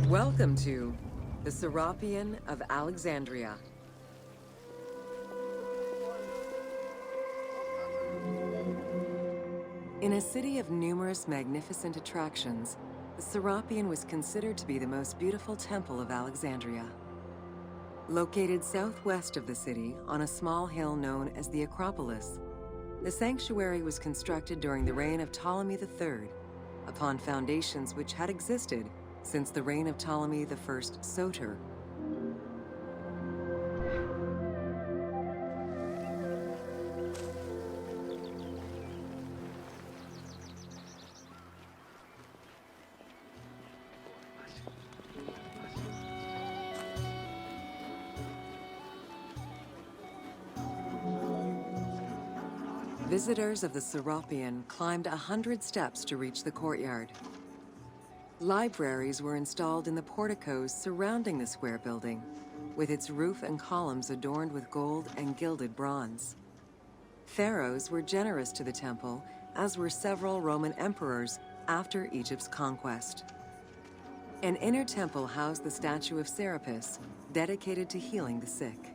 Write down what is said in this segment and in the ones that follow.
Welcome to the Serapion of Alexandria. In a city of numerous magnificent attractions, the Serapion was considered to be the most beautiful temple of Alexandria. Located southwest of the city on a small hill known as the Acropolis, the sanctuary was constructed during the reign of Ptolemy III, upon foundations which had existed since the reign of Ptolemy I Soter. Visitors of the Serapion climbed 100 steps to reach the courtyard. Libraries were installed in the porticos surrounding the square building, with its roof and columns adorned with gold and gilded bronze. Pharaohs were generous to the temple, as were several Roman emperors after Egypt's conquest. An inner temple housed the statue of Serapis, dedicated to healing the sick.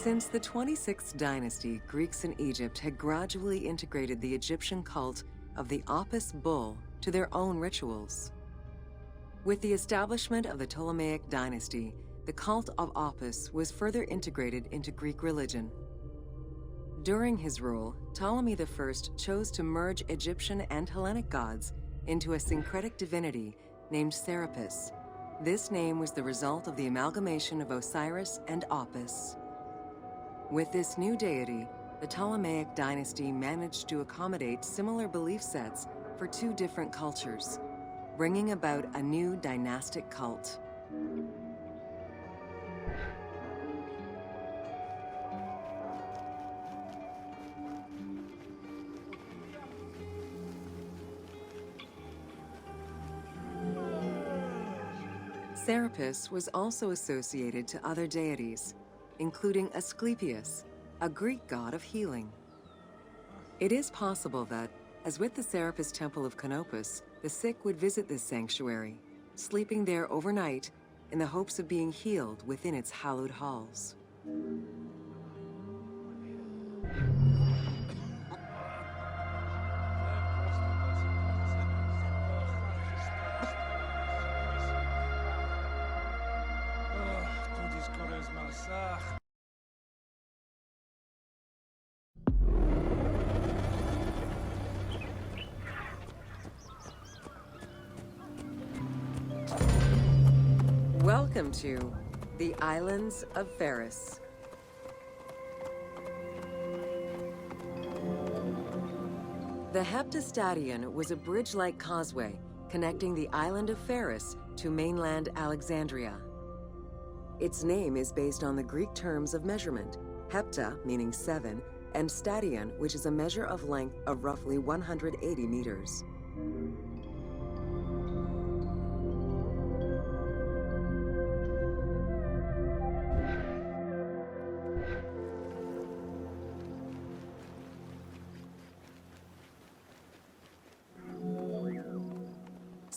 Since the 26th dynasty, Greeks in Egypt had gradually integrated the Egyptian cult of the Apis bull to their own rituals. With the establishment of the Ptolemaic dynasty, the cult of Apis was further integrated into Greek religion. During his rule, Ptolemy I chose to merge Egyptian and Hellenic gods into a syncretic divinity named Serapis. This name was the result of the amalgamation of Osiris and Apis. With this new deity, the Ptolemaic dynasty managed to accommodate similar belief sets for two different cultures, bringing about a new dynastic cult. Serapis was also associated to other deities, including Asclepius, a Greek god of healing. It is possible that, as with the Serapis Temple of Canopus, the sick would visit this sanctuary, sleeping there overnight in the hopes of being healed within its hallowed halls. Welcome to the Islands of Pharos. The Heptastadion was a bridge-like causeway connecting the island of Pharos to mainland Alexandria. Its name is based on the Greek terms of measurement, hepta, meaning 7, and stadion, which is a measure of length of roughly 180 meters.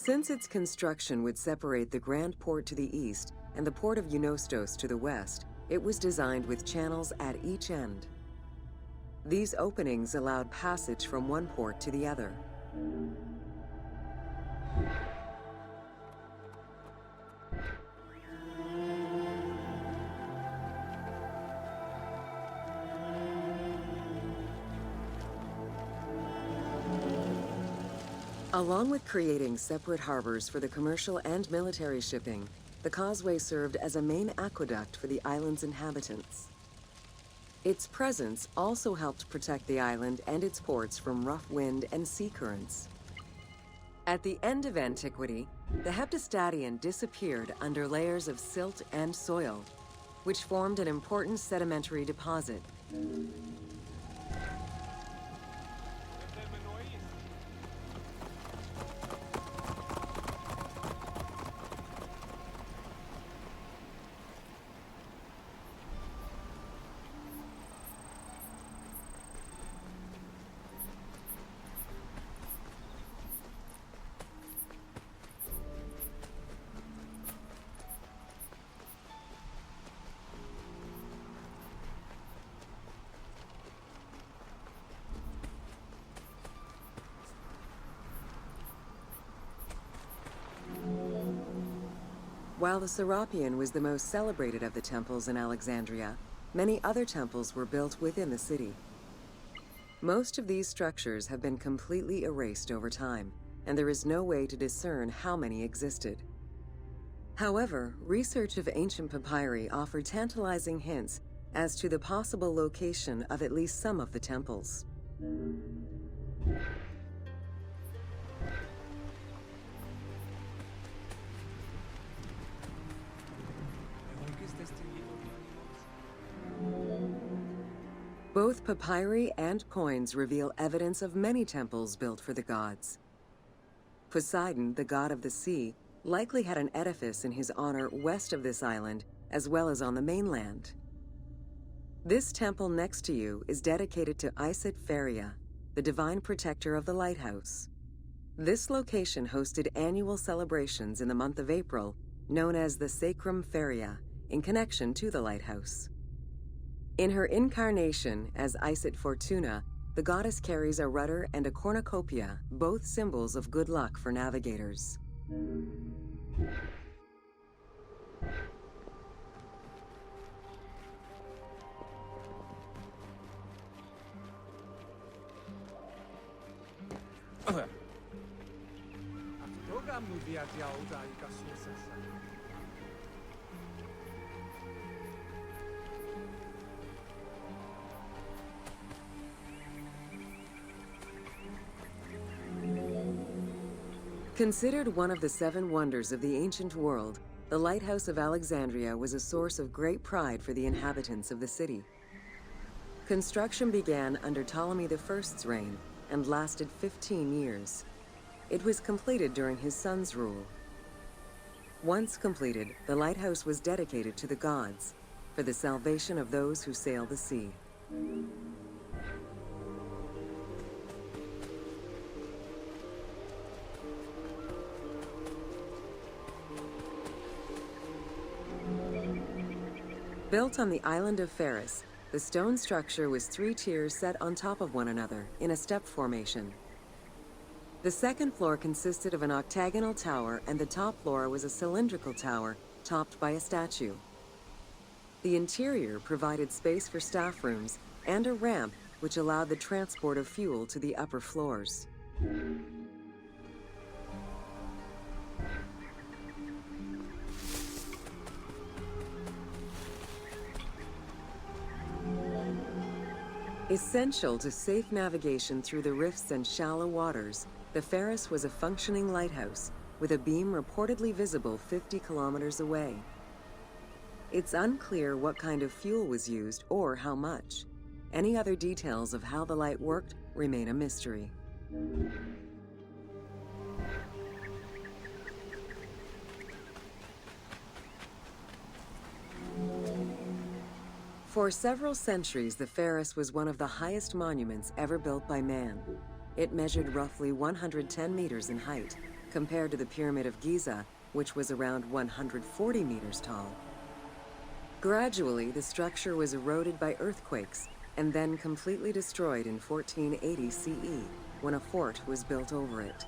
Since its construction would separate the Grand Port to the east and the Port of Eunostos to the west, it was designed with channels at each end. These openings allowed passage from one port to the other. Along with creating separate harbors for the commercial and military shipping, the causeway served as a main aqueduct for the island's inhabitants. Its presence also helped protect the island and its ports from rough wind and sea currents. At the end of antiquity, the Heptastadion disappeared under layers of silt and soil, which formed an important sedimentary deposit. While the Serapeum was the most celebrated of the temples in Alexandria, many other temples were built within the city. Most of these structures have been completely erased over time, and there is no way to discern how many existed. However, research of ancient papyri offered tantalizing hints as to the possible location of at least some of the temples. Both papyri and coins reveal evidence of many temples built for the gods. Poseidon, the god of the sea, likely had an edifice in his honor west of this island, as well as on the mainland. This temple next to you is dedicated to Isis Pharia, the divine protector of the lighthouse. This location hosted annual celebrations in the month of April, known as the Sacrum Pharia, in connection to the lighthouse. In her incarnation as Isis Fortuna, the goddess carries a rudder and a cornucopia, both symbols of good luck for navigators. Considered one of the 7 wonders of the ancient world, the Lighthouse of Alexandria was a source of great pride for the inhabitants of the city. Construction began under Ptolemy I's reign and lasted 15 years. It was completed during his son's rule. Once completed, the lighthouse was dedicated to the gods for the salvation of those who sail the sea. Built on the island of Pharos, the stone structure was 3 tiers set on top of one another in a step formation. The second floor consisted of an octagonal tower, and the top floor was a cylindrical tower topped by a statue. The interior provided space for staff rooms and a ramp which allowed the transport of fuel to the upper floors. Essential to safe navigation through the rifts and shallow waters, the Pharos was a functioning lighthouse with a beam reportedly visible 50 kilometers away. It's unclear what kind of fuel was used or how much. Any other details of how the light worked remain a mystery. For several centuries, the Pharos was one of the highest monuments ever built by man. It measured roughly 110 meters in height, compared to the Pyramid of Giza, which was around 140 meters tall. Gradually, the structure was eroded by earthquakes and then completely destroyed in 1480 CE, when a fort was built over it.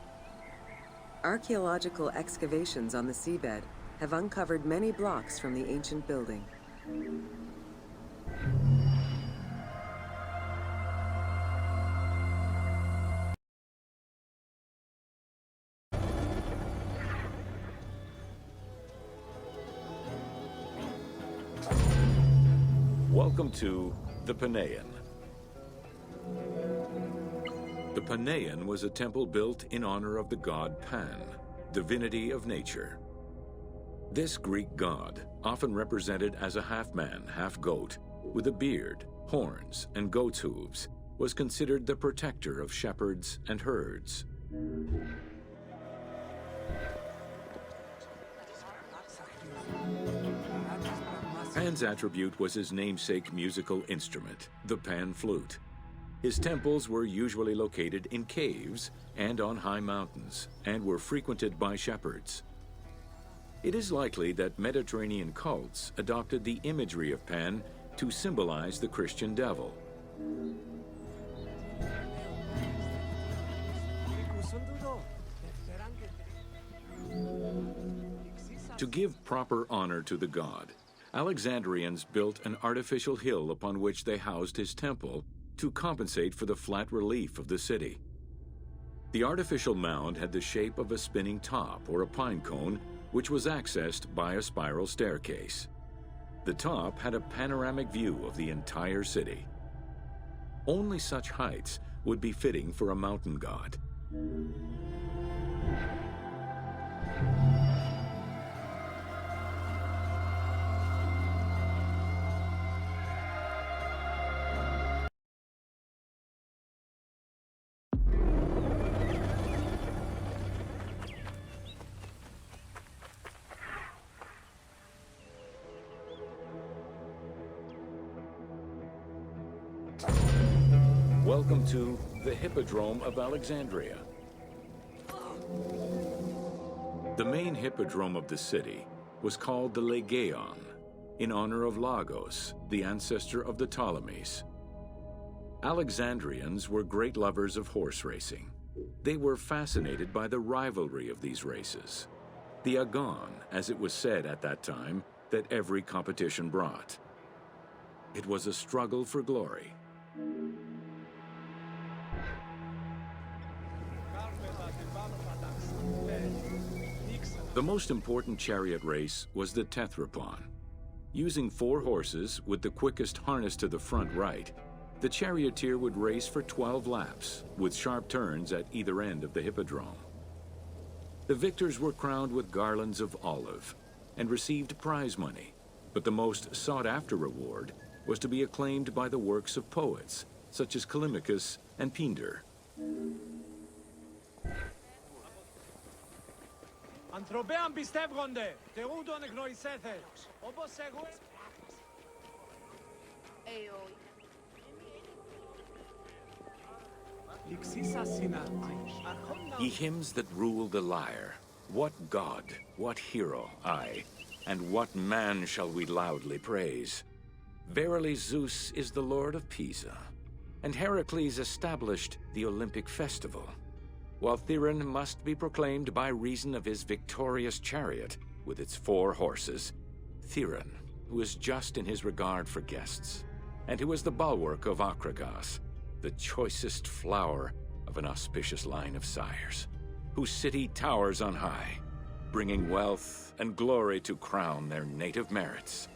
Archaeological excavations on the seabed have uncovered many blocks from the ancient building. Welcome to the Panean. The Panean was a temple built in honor of the god Pan, divinity of nature. This Greek god, often represented as a half-man, half-goat, with a beard, horns, and goat's hooves, was considered the protector of shepherds and herds. Pan's attribute was his namesake musical instrument, the pan flute. His temples were usually located in caves and on high mountains, and were frequented by shepherds. It is likely that Mediterranean cults adopted the imagery of Pan to symbolize the Christian devil. To give proper honor to the god, Alexandrians built an artificial hill upon which they housed his temple to compensate for the flat relief of the city. The artificial mound had the shape of a spinning top or a pine cone, which was accessed by a spiral staircase. The top had a panoramic view of the entire city. Only such heights would be fitting for a mountain god. Welcome to the Hippodrome of Alexandria. The main hippodrome of the city was called the Legeon, in honor of Lagos, the ancestor of the Ptolemies. Alexandrians were great lovers of horse racing. They were fascinated by the rivalry of these races, the agon, as it was said at that time, that every competition brought. It was a struggle for glory. The most important chariot race was the Tethrypon. Using 4 horses with the quickest harness to the front right, the charioteer would race for 12 laps, with sharp turns at either end of the hippodrome. The victors were crowned with garlands of olive and received prize money, but the most sought-after reward was to be acclaimed by the works of poets, such as Callimachus and Pindar. Ανθρωπέαν πιστεύονται, θεούντον εγνοησέθε, όπως εγώ... Ye hymns that rule the lyre, what god, what hero, aye, and what man shall we loudly praise? Verily Zeus is the lord of Pisa, and Heracles established the Olympic festival, while Thiron must be proclaimed by reason of his victorious chariot with its 4 horses, Thiron, who is just in his regard for guests, and who is the bulwark of Acragas, the choicest flower of an auspicious line of sires, whose city towers on high, bringing wealth and glory to crown their native merits.